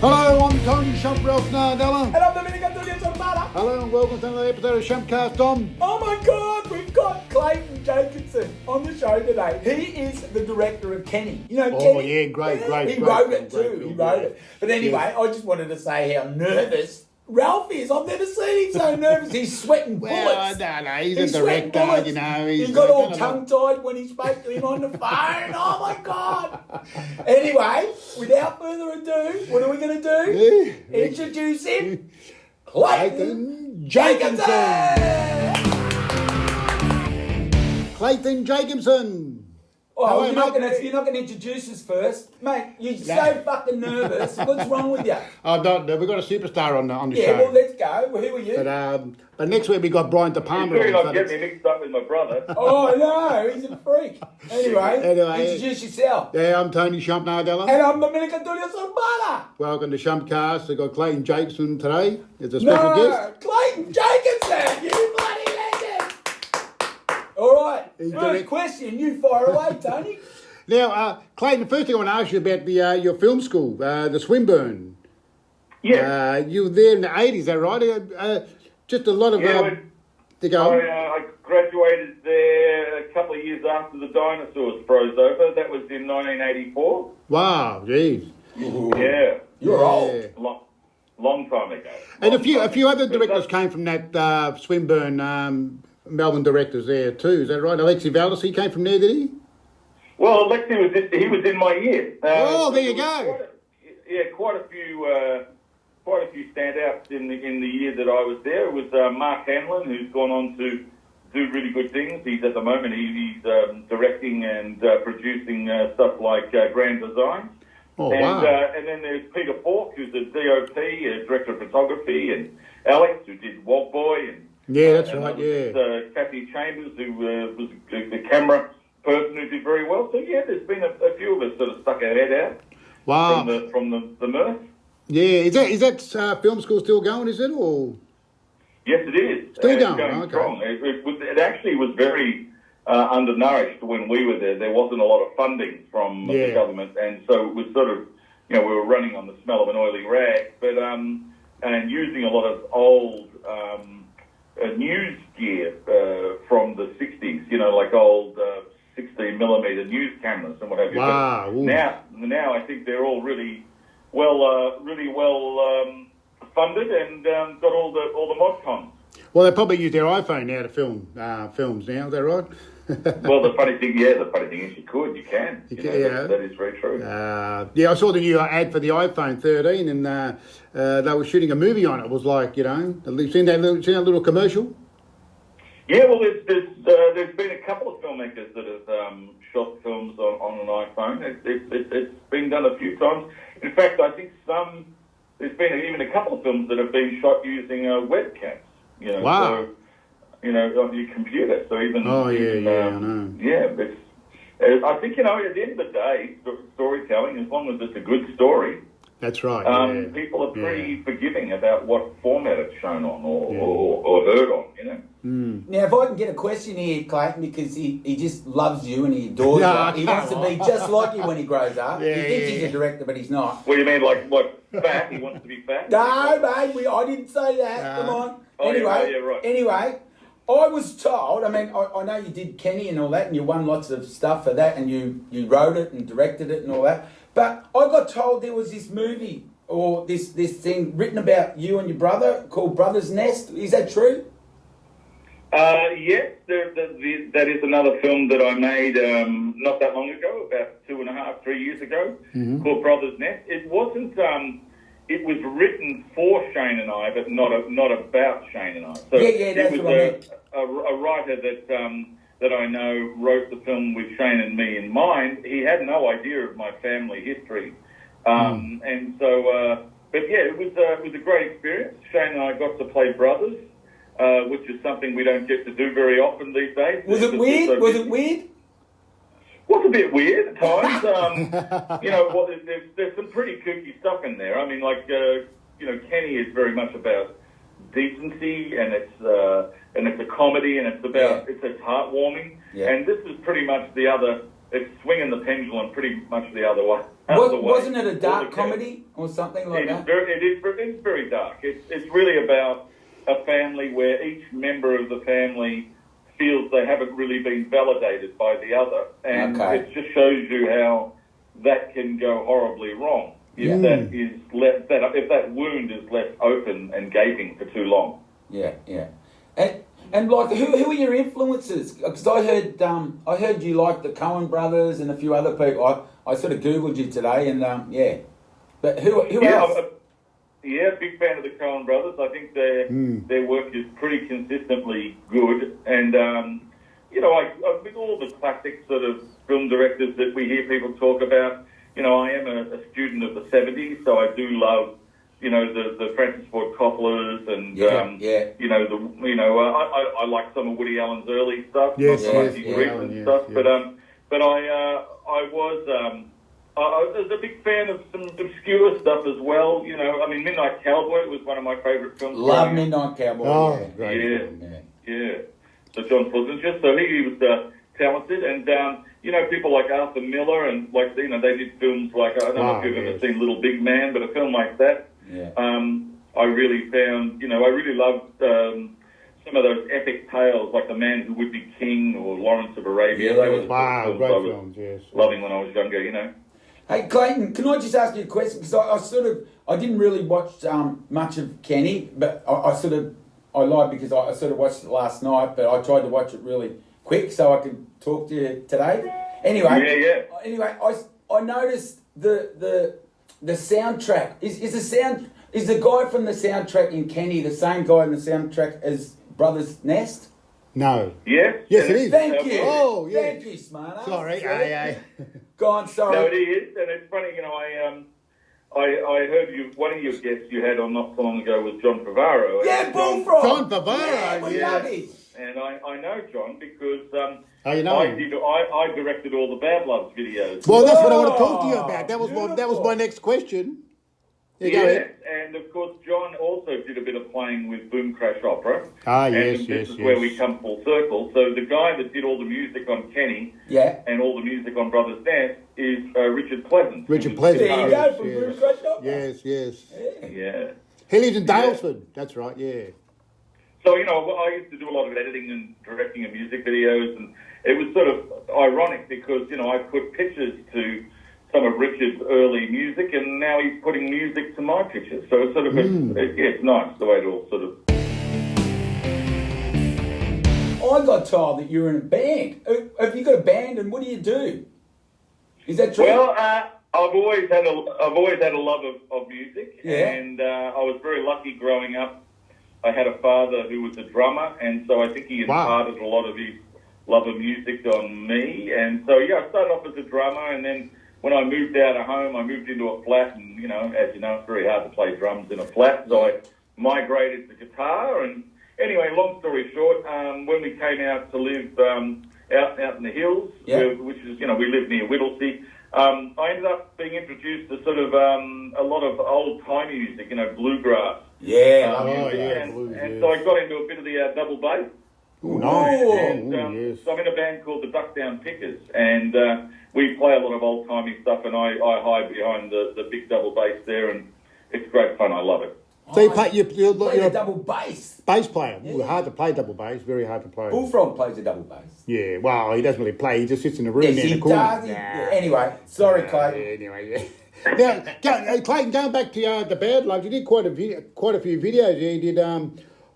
Hello, I'm Tony Shumps Nardella. And I'm Dominican Shumpcast. Hello and welcome to another episode of Shumpcast, Dom. Oh my God, we've got Clayton Jacobson on the show today. He is the director of Kenny. You know Kenny? Oh yeah, great. He wrote it too. He wrote it. But anyway, I just wanted to say how nervous Ralph is. I've never seen him so nervous. He's sweating bullets. Well, no, he's a director, you know. He got all tongue-tied when he spoke to him on the phone. Oh, my God. Anyway, without further ado, what are we going to do? Introduce him. Clayton Jacobson. Clayton Jacobson. Oh, you're not going to introduce us first, mate. You're so fucking nervous. What's wrong with you? Oh, no, we've got a superstar on the show. Yeah, well, let's go. Well, who are you? But next week we got Brian De Palma. You're not getting me mixed up with my brother. Oh no, he's a freak. Anyway, introduce yourself. Yeah, I'm Tony Shumps Nardella. And I'm Dominican Shumpcast. Welcome to Shumpcast. We've got Clayton Jacobson today as a special guest. Clayton Jacobson, you bloody legend. All right, first question, you fire away, Tony. Now, Clayton, the first thing I want to ask you about your film school, the Swinburne. Yeah. You were there in the 80s, is that right? Just a lot of... to go. I graduated there a couple of years after the dinosaurs froze over. That was in 1984. Wow, geez. Yeah. You're old. Long time ago. And a few other directors came from that Swinburne, Melbourne directors there too, is that right? Alexi Valdis, he came from there, did he? Well, Alexi was in my year. There you go. Quite a few standouts in the year that I was there. It was Mark Hanlon, who's gone on to do really good things. He's at the moment he's directing and producing stuff like Grand Design. Oh, and, wow. And then there's Peter Falk, who's a DOP, director of photography, and Alex, who did Walt Boy, and that's right. Yeah. Kathy Chambers, who was the camera person who did very well. So yeah, there's been a few of us sort of stuck our head out. Wow. From the mirth. Yeah, is that film school still going? Is it or? Yes, it is. Still going. It's strong. It actually was very undernourished when we were there. There wasn't a lot of funding from the government, and so it was sort of, we were running on the smell of an oily rag, but and using a lot of old news gear from the 60s, like old 16mm news cameras and what have you. Wow. Now I think they're all really well funded and got all the mod cons. Well, they probably use their iPhone now to film films now. Is that right? Well, the funny thing is you can. That is very true. I saw the new ad for the iPhone 13, and they were shooting a movie on it. It was like, have you seen that little commercial? Yeah, well, there's been a couple of filmmakers that have shot films on an iPhone. It's been done a few times. In fact, I think there's been even a couple of films that have been shot using webcams. Wow. So, on your computer. So even I know. Yeah, I think at the end of the day, storytelling, as long as it's a good story. That's right. People are pretty forgiving about what format it's shown on or heard on. Now, if I can get a question here, Clayton, because he just loves you and he adores you. He wants to be just like you when he grows up. He thinks he's a director, but he's not. What do you mean, like fat? He wants to be fat? No, mate, I didn't say that. Come on. Oh, Anyway, right. I was told, I know you did Kenny and all that, and you won lots of stuff for that, and you wrote it and directed it and all that, but I got told there was this movie or this thing written about you and your brother called Brother's Nest. Is that true? Yes, that is another film that I made not that long ago, about 2.5-3 years ago, called Brother's Nest. It wasn't... It was written for Shane and I, but not about Shane and I. So that's what I meant. A writer that I know wrote the film with Shane and me in mind. He had no idea of my family history, and so. But yeah, it was a great experience. Shane and I got to play brothers, which is something we don't get to do very often these days. Was it weird? Was it weird? Was a bit weird at times. There's some pretty kooky stuff in there. I mean, Kenny is very much about decency, and it's a comedy, and it's heartwarming. Yeah. And this is pretty much the other it's swinging the pendulum pretty much the other way. Wasn't it a dark comedy or something like that? It's very dark. It's really about a family where each member of the family feels they haven't really been validated by the other, and it just shows you how that can go horribly wrong if that wound is left open and gaping for too long. Yeah. And like, who are your influences? Because I heard you like the Coen brothers and a few other people. I sort of googled you today, and but who else? Big fan of the Coen brothers. I think their work is pretty consistently good, and with all the classic sort of film directors that we hear people talk about, I am a student of the '70s, so I do love. The Francis Ford Coppola's and I like some of Woody Allen's early stuff, not so much his recent stuff. But I was a big fan of some obscure stuff as well. Midnight Cowboy was one of my favourite films. Love Midnight Cowboy. Oh, great. Yeah. So John Pleasantshire, so he was talented, and people like Arthur Miller, and they did films like I don't know if you've ever seen Little Big Man, but a film like that. Yeah. I really found, I really loved some of those epic tales, like The Man Who Would Be King or Lawrence of Arabia. Yeah, great films, yes. Loving when I was younger, Hey, Clayton, can I just ask you a question? Because I didn't really watch much of Kenny, but I lied because I sort of watched it last night, but I tried to watch it really quick so I could talk to you today. Anyway, I noticed the soundtrack is the guy from the soundtrack in Kenny the same guy in the soundtrack as Brothers Nest? No. Yes. Yes, it is. Thank you. Oh, yeah. Thank you, smart. Sorry. Aye. Go on, sorry. No, it is, and it's funny. I heard one of your guests you had on not so long ago was John Favaro. Yeah, Bullfrog. John Favaro. Yeah. And I know John because you know I directed all the Bad Loves videos. Well, that's what I want to talk to you about. That was my next question. And of course John also did a bit of playing with Boom Crash Opera. Yes. This is where we come full circle. So the guy that did all the music on Kenny and all the music on Brothers Nest is Richard Pleasant. Richard Pleasant. There you go, from Boom Crash Opera. Yes. Yeah. He lives in Dalesford. That's right, yeah. So, I used to do a lot of editing and directing of music videos, and it was sort of ironic because, I put pictures to some of Richard's early music, and now he's putting music to my pictures. So it's sort of, it's nice the way it all sort of... I got told that you're in a band. Have you got a band, and what do you do? Is that true? Well, I've always had a love of music, and I was very lucky growing up. I had a father who was a drummer, and so I think he imparted a lot of his love of music on me. And so, I started off as a drummer, and then when I moved out of home, I moved into a flat, and, as you know, it's very hard to play drums in a flat, so I migrated to guitar. And anyway, long story short, when we came out to live out in the hills, which is, we live near Whittlesea, I ended up being introduced to sort of a lot of old-timey music, bluegrass. And so I got into a bit of the double bass. Oh, nice. And so I'm in a band called the Duck Down Pickers, and we play a lot of old-timey stuff, and I hide behind the big double bass there, and it's great fun. I love it. So you play a double bass. Bass player. Yeah. Hard to play double bass. Very hard to play. Bullfrog plays a double bass. Yeah, well, he doesn't really play. He just sits in the room in the corner. Does. Anyway, sorry, Clayton. Anyway, Now, Clayton, going back to the Bad Loves, you did quite a few videos. You did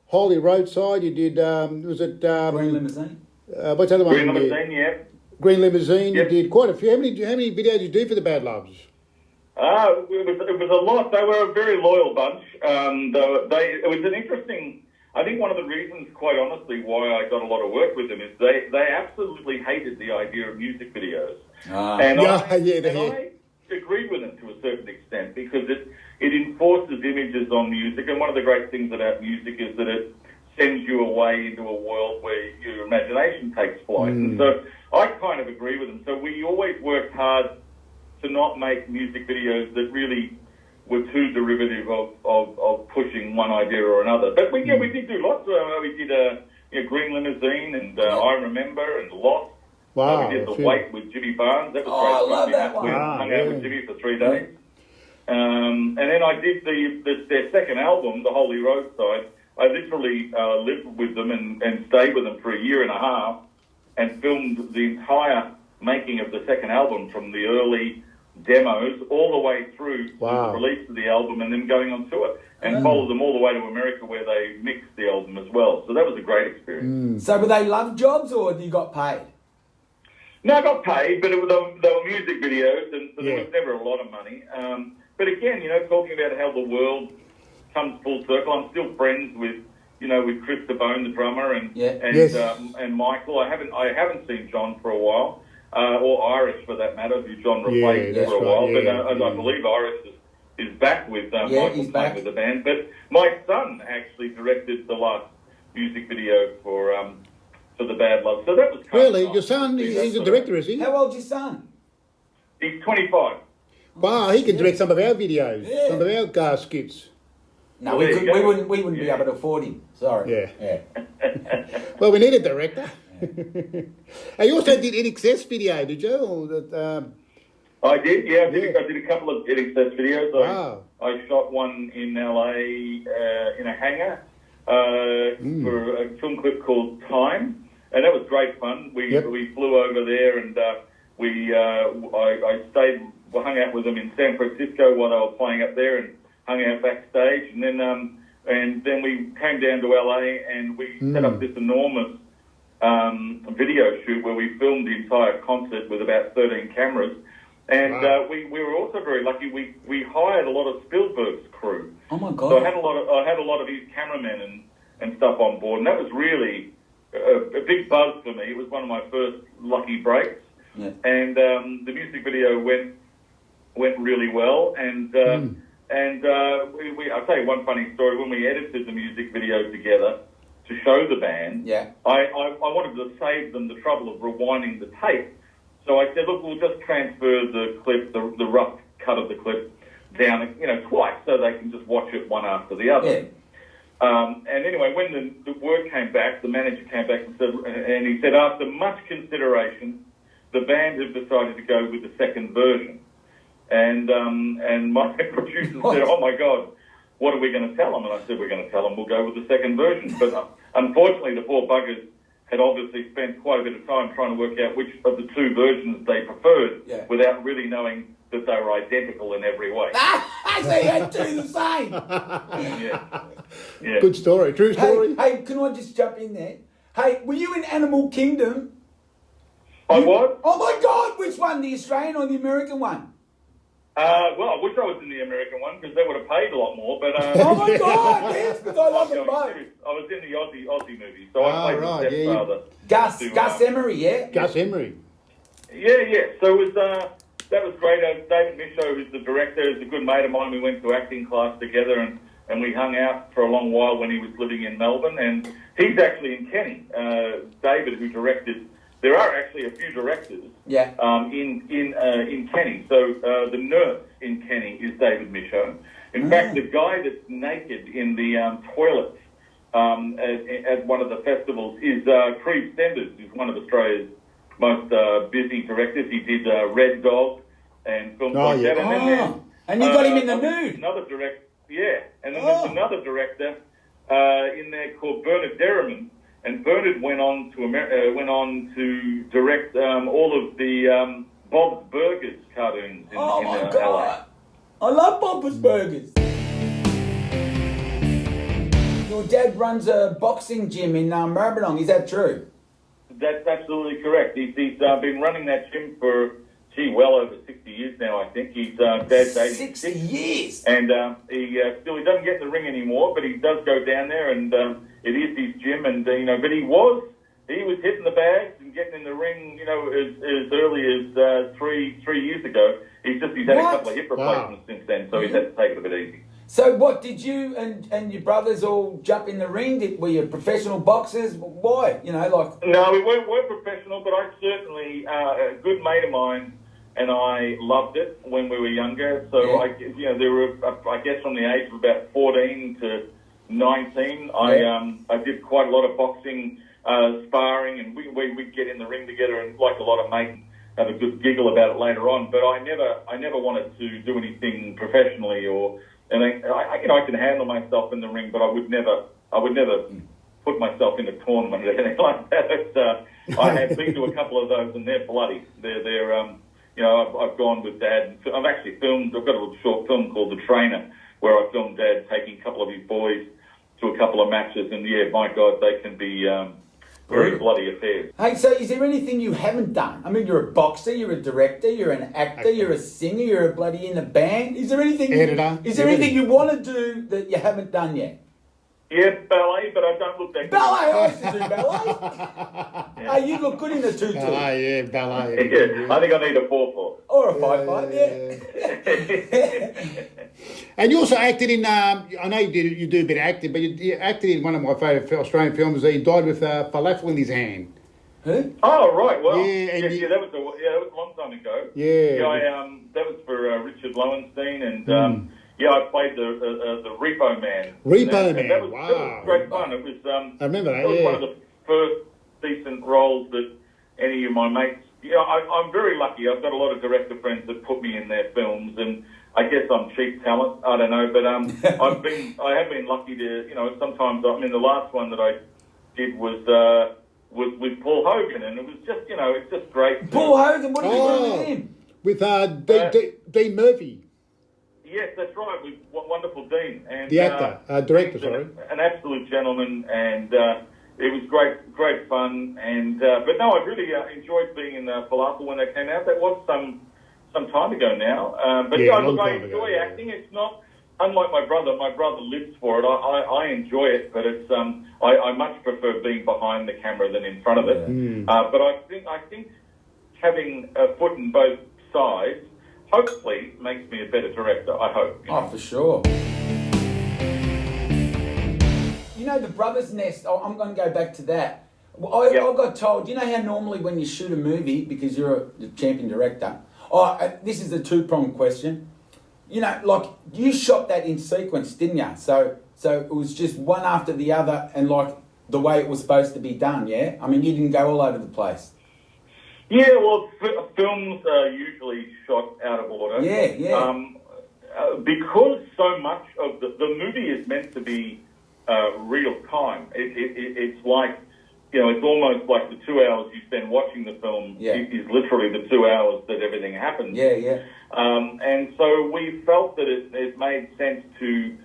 Holy Roadside. You did was it Green Limousine? What's the other one? Green Limousine, yeah. Green Limousine. Yep. You did quite a few. How many videos did you do for the Bad Loves? It was a lot. They were a very loyal bunch. It was an interesting. I think one of the reasons, quite honestly, why I got a lot of work with them is they absolutely hated the idea of music videos. I agreed with them to a certain extent because it enforces images on music. And one of the great things about music is that it sends you away into a world where your imagination takes flight. And so I kind of agree with them. So we always worked hard to not make music videos that really were too derivative of pushing one idea or another. But we did do lots. We did Green Limousine and I Remember and Lost. Wow. We did The Wait with Jimmy Barnes. That was Oh, great. I love that We one. hung out with Jimmy for 3 days. And then I did their second album, The Holy Roadside. I literally lived with them and stayed with them for a year and a half and filmed the entire making of the second album from the early demos all the way through to the release of the album and then going on tour and followed them all the way to America where they mixed the album as well. So that was a great experience. So were they love jobs or you got paid? No, I got paid, but they were music videos and so there was never a lot of money. But again, talking about how the world comes full circle, I'm still friends with Chris DeBone, the drummer, and Michael. I haven't seen John for a while. Or Iris, for that matter, who John replaced for a while. But I believe Iris is back with Michael playing with the band. But my son actually directed the last music video for The Bad Love. So that was kind Really? of nice. Your son, he's a director, is he? How old's your son? He's 25. Wow, he can direct some of our videos, some of our skits. No, we wouldn't be able to afford him. Sorry. Yeah. Well, we need a director. You also did NXS video, did you? Or I did, yeah. I did a couple of NXS videos. Wow. I shot one in LA in a hangar for a film clip called Time, and that was great fun. We flew over there and I hung out with them in San Francisco while they were playing up there and hung out backstage, and then we came down to LA and we set up this enormous video shoot where we filmed the entire concert with about 13 cameras. And we were also very lucky. We hired a lot of Spielberg's crew. Oh my God! So I had a lot of his cameramen and stuff on board, and that was really a big buzz for me. It was one of my first lucky breaks, and the music video went really well. And I'll tell you one funny story. When we edited the music video together to show the band, I wanted to save them the trouble of rewinding the tape. So I said, look, we'll just transfer the clip, the rough cut of the clip down, twice so they can just watch it one after the other. Yeah. And anyway, when the word came back, the manager came back and he said, after much consideration, the band have decided to go with the second version. And my producer said, oh my God, what are we going to tell them? And I said, we're going to tell them we'll go with the second version. But unfortunately, the poor buggers had obviously spent quite a bit of time trying to work out which of the two versions they preferred without really knowing that they were identical in every way. So you had two the same. Yeah. Good story, true story. Hey, can I just jump in there? Hey, were you in Animal Kingdom? I was? Oh my God, which one, the Australian or the American one? Well, I wish I was in the American one because they would have paid a lot more. But oh my God, yes, because I love them both. I was in the Aussie movie, so I played the stepfather. Gus Emery, yeah? Gus Emery. Yeah. So it was that was great. David Michaud, who's the director, is a good mate of mine. We went to acting class together and we hung out for a long while when he was living in Melbourne. And he's actually in Kenny. David, who directed. There are actually a few directors in Kenny. So the nurse in Kenny is David Michaud. In fact, the guy that's naked in the toilets at one of the festivals is Creed Stenders, who's one of Australia's most busy directors. He did Red Dog and films like that. And you got him in the nude. Another director, and then there's another director in there called Bernard Derriman. And Bernard went on to direct all of the Bob's Burgers cartoons in LA. I love Bob's Burgers. Your dad runs a boxing gym in Maribyrnong, is that true? That's absolutely correct. He's been running that gym for, well over 60 years now, I think. His dad's 86. 60 years? And he doesn't get in the ring anymore, but he does go down there and it is his gym, and but he was hitting the bags and getting in the ring, as early as 3 years ago. He's had a couple of hip replacements since then, so he's had to take it a bit easy. So what, did you and your brothers all jump in the ring? Were you professional boxers? Why? No, we weren't professional, but I certainly, a good mate of mine and I loved it when we were younger. So there were, I guess from the age of about 14 to 19, I did quite a lot of boxing sparring, and we'd get in the ring together and like a lot of mates have a good giggle about it later on. But I never wanted to do anything professionally, and I can handle myself in the ring, but I would never put myself in a tournament or anything like that. I have been to a couple of those, and they're bloody. They're I've gone with Dad. I've actually filmed. I've got a little short film called The Trainer, where I filmed Dad taking a couple of his boys to a couple of matches, and yeah, my God, they can be very bloody affairs. Hey, so is there anything you haven't done? I mean, you're a boxer, you're a director, you're an actor, you're a singer, you're a bloody in a band. Is there anything? Editor. Is there anything you want to do that you haven't done yet? Yeah, ballet, but I don't look that good. Ballet, I used to do ballet. Hey, you look good in the tutu. Ballet, ballet. Yeah, I think I need a 4-4. Or a 5-5, yeah. And you also acted in, I know you do a bit of acting, but you acted in one of my favourite Australian films. He died with falafel in his hand. Who? Oh, right, well, Yeah, that was a long time ago. Yeah. That was for Richard Lowenstein, and I played the Repo Man. Repo Man, and that was great fun. It was. I remember that. It was one of the first decent roles that any of my mates. I'm very lucky. I've got a lot of director friends that put me in their films, and I guess I'm cheap talent. I don't know, but I have been lucky to. Sometimes the last one that I did was with Paul Hogan, and it was just it's just great. Paul Hogan, what did you do with him? With Dean Murphy. Yes, that's right. With wonderful Dean, and The actor, director, sorry. An absolute gentleman, and it was great fun. And but no, I really enjoyed being in Falafel when they came out. That was some time ago now. But I enjoy acting. It's not unlike my brother. My brother lives for it. I enjoy it, but it's I much prefer being behind the camera than in front of it. But I think having a foot in both sides hopefully makes me a better director, I hope. Oh, for sure. The Brothers' Nest, I'm going to go back to that. I got told, how normally when you shoot a movie, because you're a champion director, this is a two-pronged question. Like, you shot that in sequence, didn't you? So it was just one after the other and like the way it was supposed to be done, yeah? I mean, you didn't go all over the place. Yeah, well, films are usually shot out of order. Yeah. Because so much of the movie is meant to be real time. It's like, it's almost like the 2 hours you spend watching the film is literally the 2 hours that everything happens. Yeah. And so we felt that it made sense to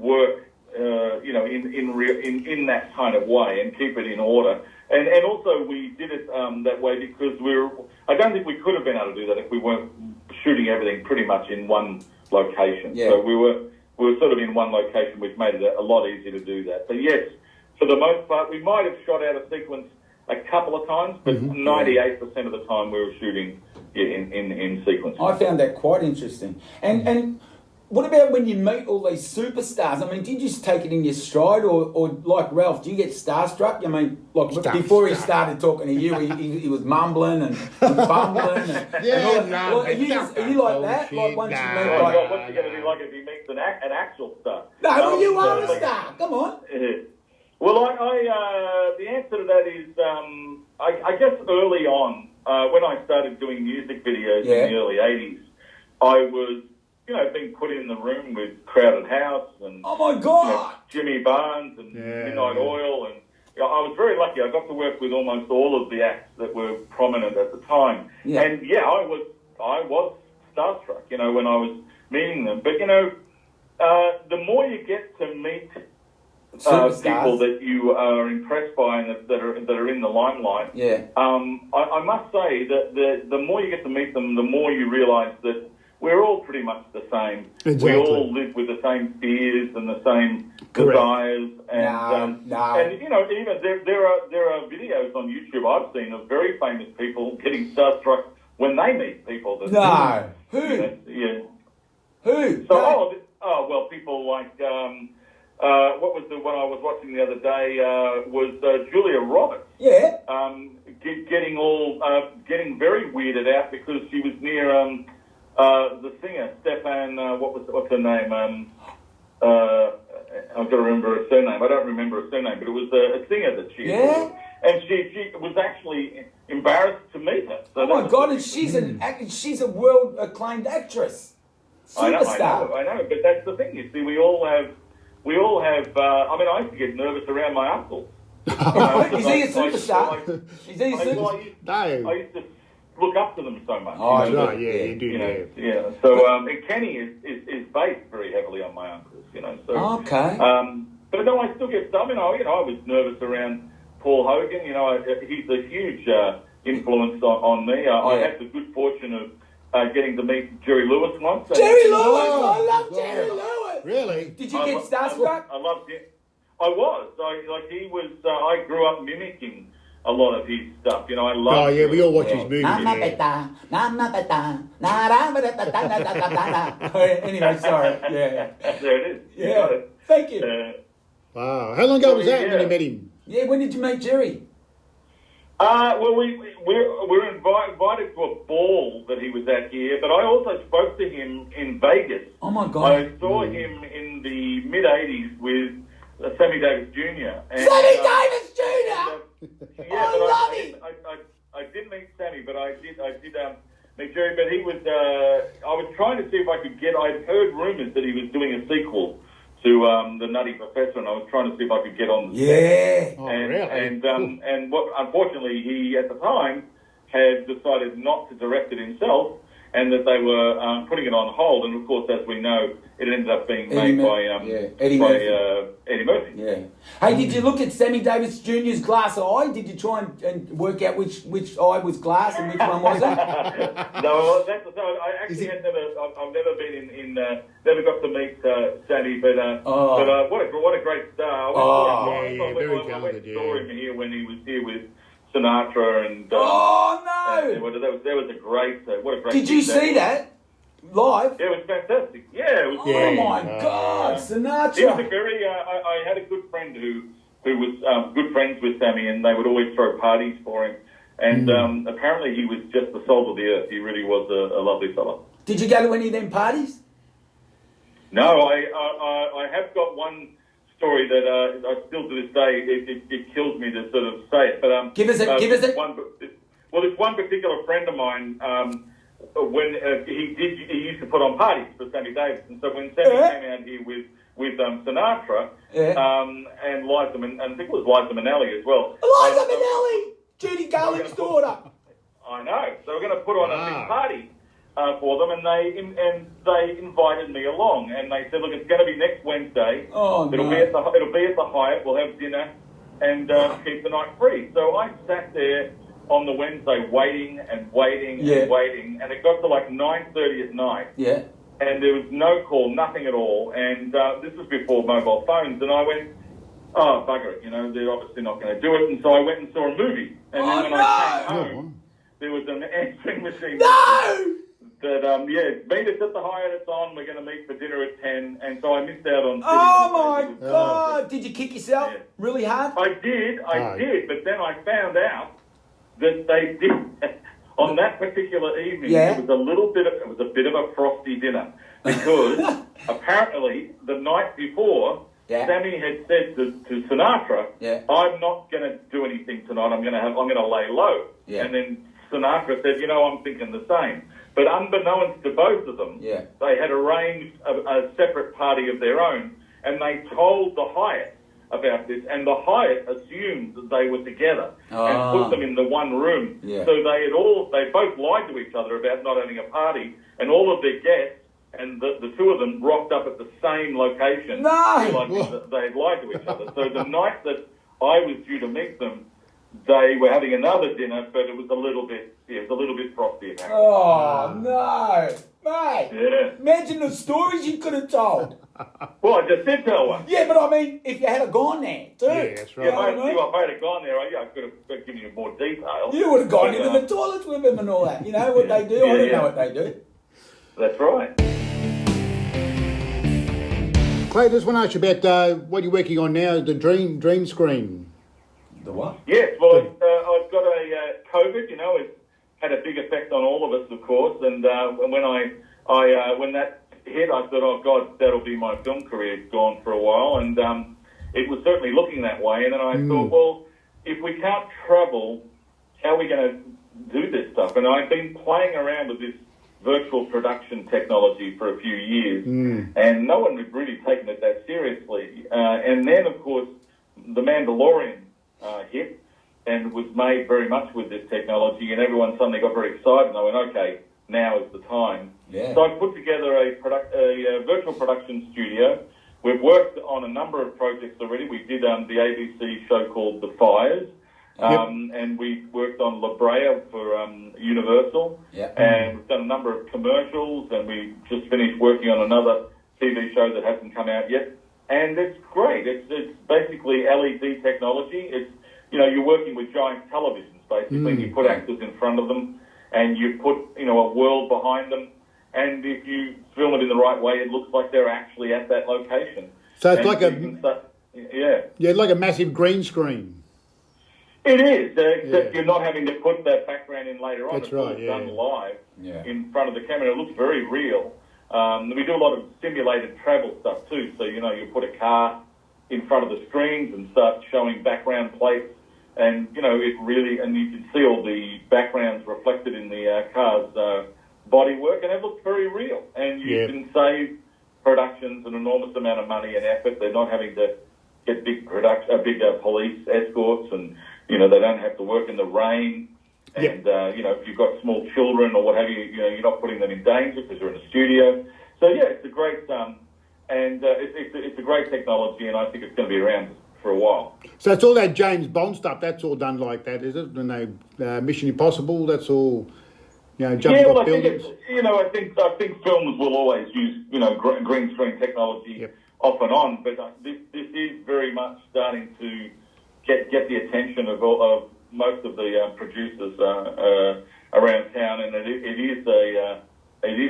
work, in that kind of way and keep it in order. And also we did it that way because I don't think we could have been able to do that if we weren't shooting everything pretty much in one location. Yeah. So we were sort of in one location, which made it a lot easier to do that. But yes, for the most part, we might have shot out a sequence a couple of times, but 98% of the time we were shooting in sequence. I found that quite interesting. And what about when you meet all these superstars? I mean, did you just take it in your stride, or like Ralph, do you get starstruck? I mean, like before he started talking to you, he was mumbling and fumbling. Are you like that? Like once you meet, like, what's it going to be like if he meets an actual star? No, well, you are a star. Come on. Well, the answer to that is, I guess early on, when I started doing music videos in the early 80s, I was, being put in the room with Crowded House and oh my God, Jimmy Barnes and Midnight Oil, and I was very lucky. I got to work with almost all of the acts that were prominent at the time, and I was starstruck, when I was meeting them. But the more you get to meet people that you are impressed by and that are in the limelight, I must say that the more you get to meet them, the more you realise that we're all pretty much the same. Exactly. We all live with the same fears and the same desires. And even there are videos on YouTube I've seen of very famous people getting starstruck when they meet people. Who? Who? So well, people like what was the one I was watching the other day was Julia Roberts. Yeah. Getting very weirded out because she was near the singer Stefan. What's her name? I've got to remember her surname. I don't remember her surname, but it was a singer that she Yeah? and she was actually embarrassed to meet her. So Oh my God! And she's a world acclaimed actress, superstar. I know, but that's the thing. You see, we all have. I mean, I used to get nervous around my uncle. Is he a superstar? Is he a superstar? I used to look up to them so much. Oh, right, yeah, you do. Yeah. So, and Kenny is based very heavily on my uncles. So. Okay. But no, I still get some. I was nervous around Paul Hogan. He's a huge influence on me. I had the good fortune of getting to meet Jerry Lewis once. Jerry Lewis! I love Jerry Lewis! Really? Did you get starstruck? I loved it. I was. He was. I grew up mimicking a lot of his stuff. I love. Oh yeah, we all watch his movies. Anyway, sorry. Yeah. There it is. Yeah. You got it. Thank you. Wow. How long ago was that when you met him? Yeah, when did you meet Jerry? Well, we're invited to a ball that he was at here, but I also spoke to him in Vegas. Oh my God! I saw him in the mid '80s with Sammy Davis Jr. Sammy Davis Jr. Yeah, I love him. I didn't meet Sammy, but I did meet Jerry. But he was. I was trying to see if I could get. I'd heard rumours that he was doing a sequel to the Nutty Professor, and I was trying to see if I could get on the set. Yeah. Oh, and, really? And what unfortunately he at the time had decided not to direct it himself, and that they were putting it on hold. And of course, as we know, it ended up being made by Eddie Murphy. Yeah. Hey, did you look at Sammy Davis Jr.'s glass eye? Did you try and work out which eye was glass and which one wasn't? No, I actually had never. I've never been never got to meet Sammy, but what a great star! I very went talented. and saw him here when he was here with Sinatra and. No! That was a great. What a great. Did you see that live? Yeah, it was fantastic. Yeah, it was. Oh my God, Sinatra! He was a very. I had a good friend who was good friends with Sammy, and they would always throw parties for him. And apparently, he was just the salt of the earth. He really was a lovely fellow. Did you go to any of them parties? No, I have got one story that I still to this day it kills me to sort of say it. But give us it. This one particular friend of mine. When he used to put on parties for Sammy Davis, and so when Sammy came out here with Sinatra and Liza, and I think it was Liza Minnelli as well. Liza Minnelli, Judy Garland's daughter. I know. So we're going to put on a big party for them, and they invited me along, and they said, "Look, it's going to be next Wednesday. Oh, it'll be at the Hyatt. We'll have dinner and keep the night free." So I sat there on the Wednesday waiting and waiting and waiting, and it got to like 9:30 at night. Yeah. And there was no call, nothing at all. And this was before mobile phones, and I went, "Oh, bugger it, they're obviously not going to do it." And so I went and saw a movie. And then when I came home, there was an answering machine. No! That, meet us at the Hyatt, it's on, we're going to meet for dinner at 10. And so I missed out on... Oh, my God! Did you kick yourself really hard? I did, but then I found out that they did on that particular evening. It was a bit of a frosty dinner because apparently the night before Sammy had said to Sinatra, "I'm not going to do anything tonight. I'm going to lay low." And then Sinatra said, "I'm thinking the same." But unbeknownst to both of them, they had arranged a separate party of their own, and they told the Hyatt about this, and the Hyatt assumed that they were together and put them in the one room. So they both lied to each other about not having a party, and all of their guests and the two of them rocked up at the same location. No! They had lied to each other. So the night that I was due to meet them, they were having another dinner, but it was a little bit frosty. Apparently. Oh no, mate! Yeah. Imagine the stories you could have told. Well, I just did tell one. Yeah, but I mean, if you had gone there too. Yeah, that's right. If I had gone there, I could have given you more detail. You would have gone into the toilets with them and all that. You know what they do? I don't know what they do. That's right. Clay, I just want to ask you about what you're working on now, the dream screen. The what? Yes, well, I've got a COVID. It's had a big effect on all of us, of course. And when that hit, I thought, oh, God, that'll be my film career gone for a while. And it was certainly looking that way. And then I thought, well, if we can't travel, how are we going to do this stuff? And I've been playing around with this virtual production technology for a few years, and no one had really taken it that seriously. And then, of course, The Mandalorian hit and was made very much with this technology, and everyone suddenly got very excited, and I went, okay, now is the time. Yeah. So I put together a virtual production studio. We've worked on a number of projects already. We did the ABC show called The Fires, and we worked on La Brea for Universal, and we've done a number of commercials, and we just finished working on another TV show that hasn't come out yet. And it's great. It's basically LED technology. It's, you know, you're working with giant televisions, basically. You put actors in front of them, and you put, you know, a world behind them. And if you film it in the right way, it looks like they're actually at that location. So it's like a massive green screen. It is, except you're not having to put that background in later on. That's right, It's done live in front of the camera. It looks very real. We do a lot of simulated travel stuff too. So, you know, you put a car in front of the screens and start showing background plates. And, you know, it really, and you can see all the backgrounds reflected in the car's bodywork, and it looks very real. And you can save productions an enormous amount of money and effort. They're not having to get big police escorts, and, you know, they don't have to work in the rain. And, you know, if you've got small children or what have you, you know, you're not putting them in danger because you're in a studio. So, yeah, it's a great, it's a great technology, and I think it's going to be around for a while. So it's all that James Bond stuff, that's all done like that, is it? And they, Mission Impossible, that's all, you know, jumping off buildings? I think films will always use, you know, green screen technology off and on, but this is very much starting to get the attention of most of the producers around town, and it is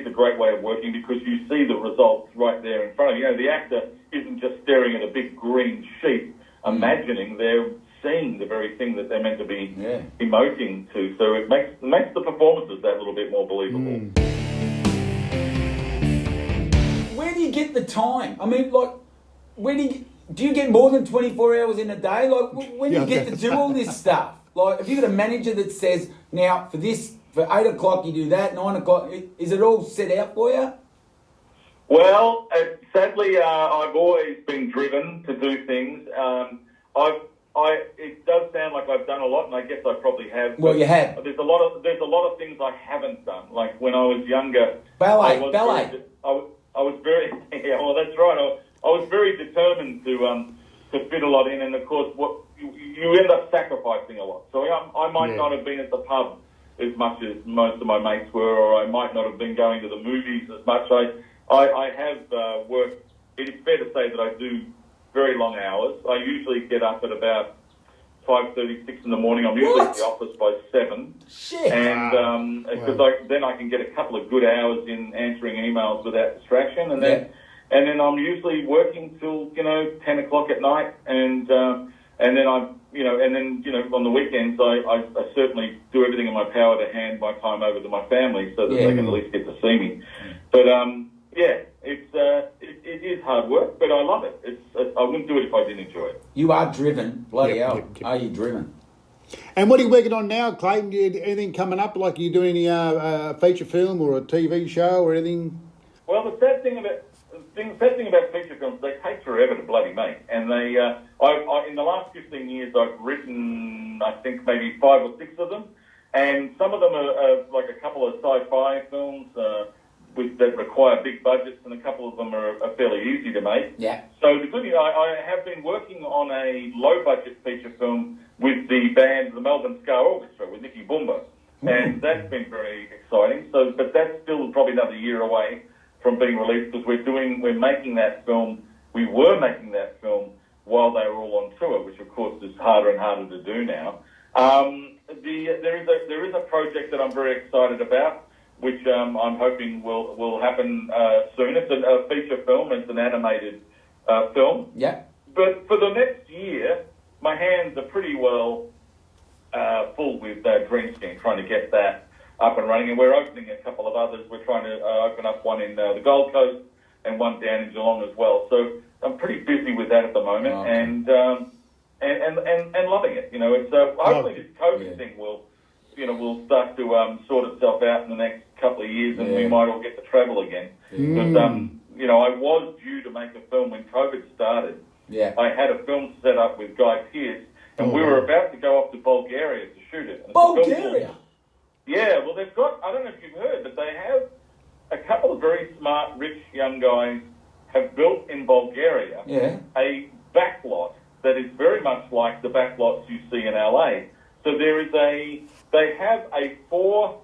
a great way of working because you see the results right there in front of you. You know, the actor isn't just staring at a big green sheet, imagining, they're seeing the very thing that they're meant to be emoting to. So it makes the performances that little bit more believable. Where do you get the time? I mean, like, do you get more than 24 hours in a day? Like, when do you get to do all this stuff? Like, have you got a manager that says, now, for 8 o'clock you do that, 9 o'clock, is it all set out for you? Well, sadly, I've always been driven to do things. It does sound like I've done a lot, and I guess I probably have. Well, you have. There's a lot of things I haven't done. Like when I was younger, ballet. I was very well. That's right. I was very determined to fit a lot in, and of course, what you end up sacrificing a lot. So I might not have been at the pub as much as most of my mates were, or I might not have been going to the movies as much. I have worked. It is fair to say that I do very long hours. I usually get up at about 5:30, 6 in the morning. I'm usually at the office by 7. Shit. And because then I can get a couple of good hours in answering emails without distraction, and then I'm usually working till 10 o'clock at night, and then on the weekends I certainly do everything in my power to hand my time over to my family so that they can at least get to see me. But it is hard work, but I love it. I wouldn't do it if I didn't enjoy it. You are driven, bloody hell. Are you driven? And what are you working on now, Clayton? Anything coming up? Like, are you doing any feature film or a TV show or anything? Well, the sad thing about feature films, they take forever to bloody make. And they, in the last 15 years, I've written, I think, maybe 5 or 6 of them. And some of them are like a couple of sci-fi films that require big budgets, and a couple of them are fairly easy to make. Yeah. So the good news, I have been working on a low-budget feature film with the band, the Melbourne Ska Orchestra, with Nicky Boomba. And that's been very exciting. So, but that's still probably another year away from being released, because we were making that film while they were all on tour, which of course is harder and harder to do now. There is a project that I'm very excited about, which I'm hoping will happen soon. It's a feature film. It's an animated film. Yeah. But for the next year, my hands are pretty well full with green screen, trying to get that up and running, and we're opening a couple of others. We're trying to open up one in the Gold Coast and one down in Geelong as well. So I'm pretty busy with that at the moment, and loving it. You know, it's hopefully this COVID thing will start to sort itself out in the next couple of years, and we might all get to travel again. Because I was due to make a film when COVID started. Yeah, I had a film set up with Guy Pearce, and we were about to go off to Bulgaria to shoot it. Bulgaria? Yeah, well, they've got, I don't know if you've heard, but they have a couple of very smart, rich young guys have built in Bulgaria a backlot that is very much like the backlots you see in LA. So they have a four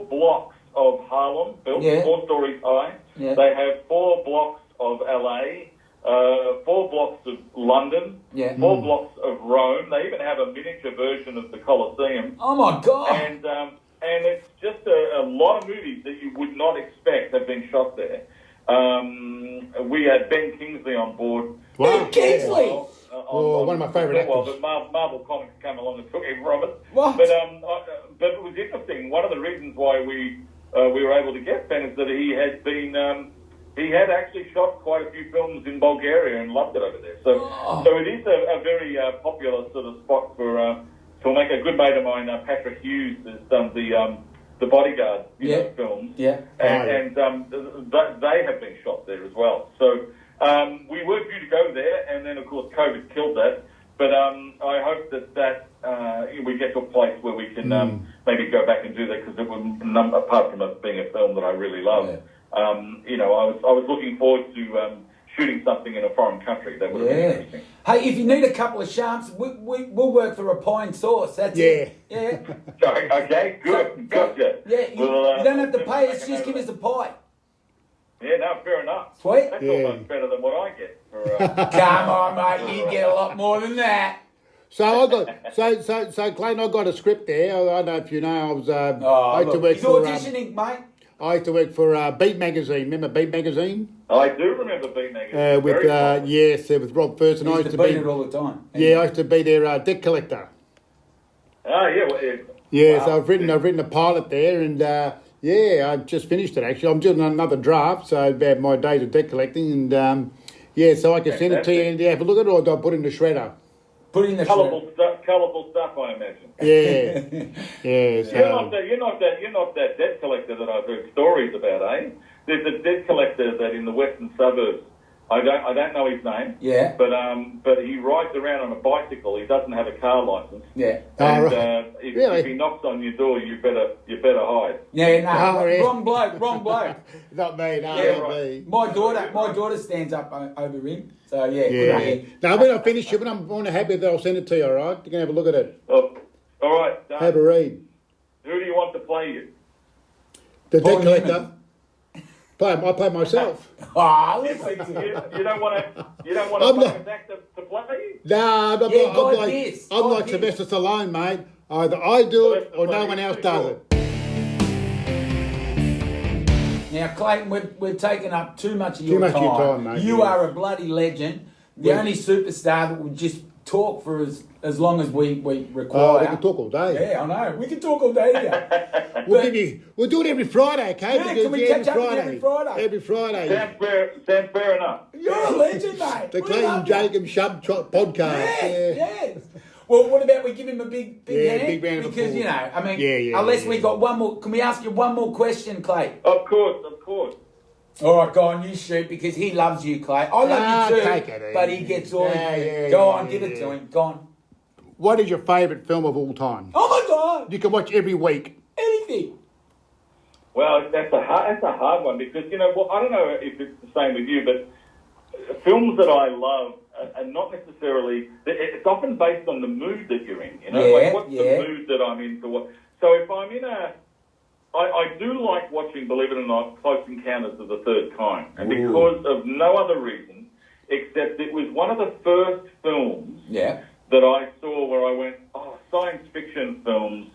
blocks of Harlem built, 4 stories high. Yeah. They have 4 blocks of LA, 4 blocks of London, 4 blocks of Rome. They even have a miniature version of the Colosseum. Oh my God! And it's just a lot of movies that you would not expect have been shot there. We had Ben Kingsley on board. Wow. Ben Kingsley! One of my favourite actors. Well, but Marvel Comics came along and took him from us. What? But it was interesting. One of the reasons why we were able to get Ben is that he had been. He had actually shot quite a few films in Bulgaria and loved it over there. So it is a very popular sort of spot for make a good mate of mine, Patrick Hughes, has done the Bodyguard films. Yeah. And they have been shot there as well. So we were due to go there, and then of course COVID killed that. But I hope that we get to a place where we can maybe go back and do that, because it was, apart from it being a film that I really love. Yeah. I was looking forward to shooting something in a foreign country. That would have been interesting. Hey, if you need a couple of Shumps, we'll work for a pine sauce. That's it. Yeah. Okay, good. Gotcha. Yeah, you don't have to pay us, just give us a pie. Yeah, no, fair enough. Sweet. That's almost better than what I get. Come on, mate, you get a lot more than that. So Clayton, I got a script there. I don't know if you know. I was he's auditioning, mate. I used to work for Beat Magazine. Remember Beat Magazine? I do remember Beat Magazine. With Rob Thurston. I used to beat it all the time. Yeah, I used to be their debt collector. Oh, yeah. So I've written a pilot there, and I just finished it actually. I'm doing another draft, so about my days of debt collecting, and so I can send it to you and have a look at it, or do I put it in the shredder? Put in the colourful stuff, I imagine. Yeah. You're not that debt collector that I've heard stories about, eh? There's a debt collector that in the western suburbs. I don't know his name. Yeah. But he rides around on a bicycle. He doesn't have a car license. Yeah. And if he knocks on your door, you better hide. Yeah. No. Wrong bloke. Not me. No. Not me. My daughter stands up over him. So yeah. Now when I finish it, when I'm happy that I'll send it to you. All right. You can have a look at it. Oh, all right. Have a read. Who do you want to play you? The debt collector. I play myself. Listen to you. You don't want a famous actor to play you? No, I'm like Sylvester Stallone, mate. Either I do it or no one else does it. Now, Clayton, we've taken up too much of your time. Mate. You are a bloody legend. The only superstar that will just talk for as long as we require. We can talk all day. Yeah, I know. We can talk all day here. We'll do it every Friday, okay? Yeah, can we catch up every Friday? Every Friday. Sounds fair enough. You're a legend, mate. The Clayton Jacobson Shumps podcast. Yes. Well, what about we give him a big hand? Big round of applause. Because, unless we got one more... Can we ask you one more question, Clay? Of course. All right, go on, you shoot, because he loves you, Clay. I love you too, but he gets all Go on, give it to him. Go on. What is your favourite film of all time? Oh, my God. You can watch every week. Anything. Well, that's a hard one, because, I don't know if it's the same with you, but films that I love are not necessarily... It's often based on the mood that you're in, what's the mood that I'm in to watch? So if I'm in I do like watching, believe it or not, Close Encounters of the Third Kind. And because of no other reason, except it was one of the first films that I saw where I went, science fiction films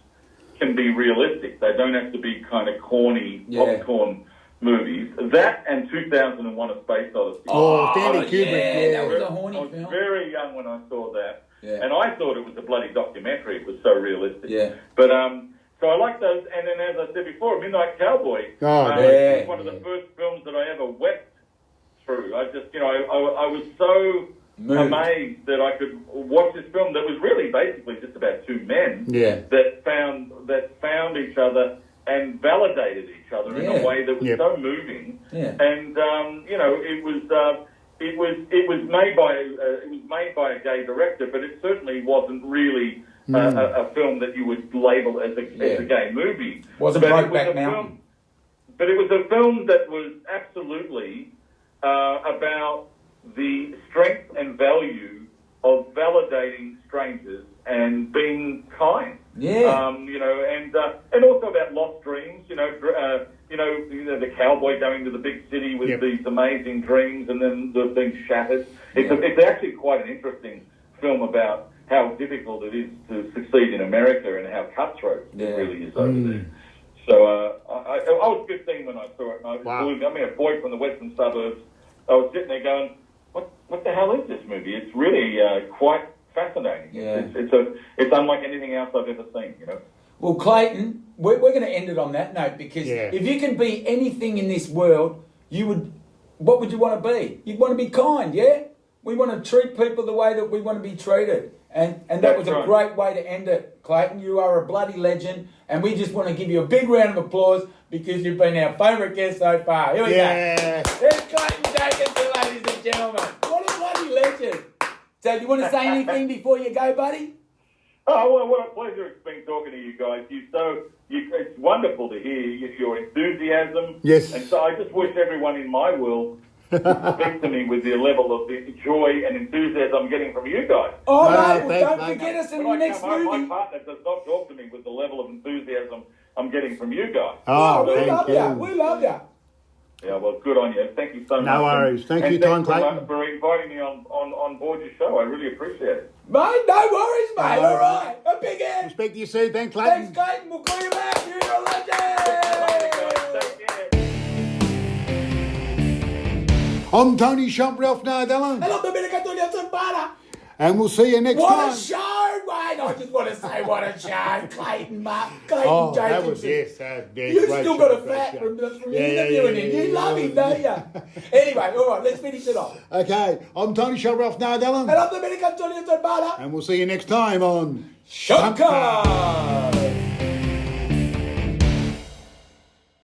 can be realistic. They don't have to be kind of corny popcorn movies. That and 2001: A Space Odyssey. Stanley Kubrick. Yeah, that was a horny film. I was very young when I saw that. Yeah. And I thought it was a bloody documentary. It was so realistic. Yeah. But So I like those. And then, as I said before, Midnight Cowboy. yeah. One of the first films that I ever wept through. I just, I was so amazed that I could watch this film that was really basically just about two men that found each other and validated each other in a way that was so moving. Yeah. And it was made by a gay director, but it certainly wasn't really a film that you would label as a gay movie. Wasn't Brokeback Mountain. But it was a film that was absolutely about the strength and value of validating strangers and being kind. Yeah. And also about lost dreams. The cowboy going to the big city with these amazing dreams and then they're being shattered. It's actually quite an interesting film about how difficult it is to succeed in America and how cutthroat it really is over there. So I was 15 when I saw it. And a boy from the western suburbs. I was sitting there going, "What the hell is this movie?" It's really quite fascinating. Yeah. It's unlike anything else I've ever seen. Well, Clayton, we're going to end it on that note because if you can be anything in this world, what would you want to be? You'd want to be kind, yeah? We want to treat people the way that we want to be treated. And that was a great way to end it, Clayton. You are a bloody legend, and we just want to give you a big round of applause because you've been our favourite guest so far. Here we go. There's Clayton Jacobson, ladies and gentlemen. What a bloody legend. So do you want to say anything before you go, buddy? Oh, well, what a pleasure it's been talking to you guys. It's wonderful to hear your enthusiasm. Yes. And so I just wish everyone in my world would speak to me with the level of the joy and enthusiasm I'm getting from you guys. Oh, no, don't forget us in the next movie. My partner does not talk to me with the level of enthusiasm I'm getting from you guys. Oh, we love you. We love you. Yeah, well, good on you. Thank you so much. No worries. Thank you, Clayton. For inviting me on board your show. I really appreciate it. Mate, no worries, mate. All right. A big hand. Speak to you soon. Thanks, Clayton. Thanks, Clayton. We'll call you back. You're a legend. I'm Tony Shump, Ralph Nardella. Hello, Dominica Tulia Zampara. And we'll see you next time. What a show, mate. I just want to say what a show. Clayton Jacobson. That was, You still got a fat from interviewing him. You love him, don't you? Anyway, all right, let's finish it off. Okay, I'm Tony Shump, Ralph Nardella. And I'm Dominica Tulia Zampara. And we'll see you next time on Shumpcast.